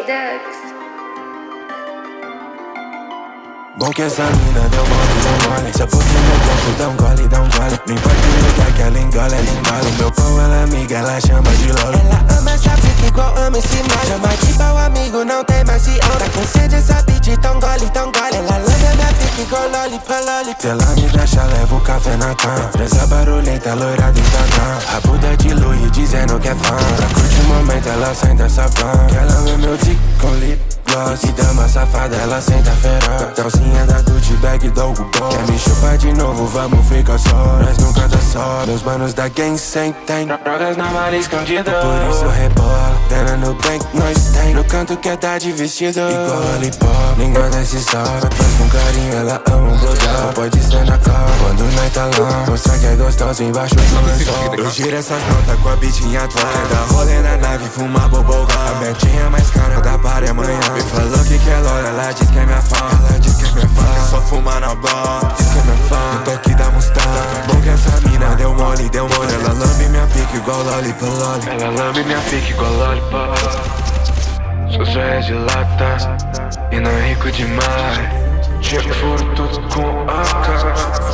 Dux. Bom que essa mina deu mole. Se a pouquinho no corpo dá um gole. Não importa o lugar que ela engole. Meu pão ela é amiga, ela chama de lolo. Ela ama essa pique igual ama esse mal. Chama de pau amigo, não tem mais se ama. Tá com sede essa bitch, tão gole. Ela lambe minha pique igual loli. Se ela me deixa, leva o café na cama. Presa barulhenta, loira do Instagram. Rabuda de luz dizendo que é fã. Pra curtir o momento, ela senta sabão. Ela é meu dick com lip gloss. E dama safada, ela senta feroz. Calcinha da Gucci bag do Hugo Boss. Quer me chupar de novo, vamos ficar só. Nós nunca tá só. Meus manos da gang sempre tem drogas na mala escondida. Por isso rebola, grana no bank, nós tem. No canto quer tá de vestido igual lollipop. Língua desse sol, faz com carinho, ela ama um blowjob. Pode ser na cama, quando nós tá lá. Mostra que é gostoso embaixo do lençol. Eu giro essas notas com a bitinha atual. Dá rolê na nave, fuma bobogão. A betinha mais cara da party amanhã. Me falou que quer loura, ela diz que é minha fã. Que só fuma na bar, diz que é minha fã. No toque da Mustang. Bom que essa mina deu mole. Ela lambe minha pique igual lollipop. Ela lambe minha pique igual lollipop. Sou joia de lata e não é rico demais. Dinheiro furo tudo com AK.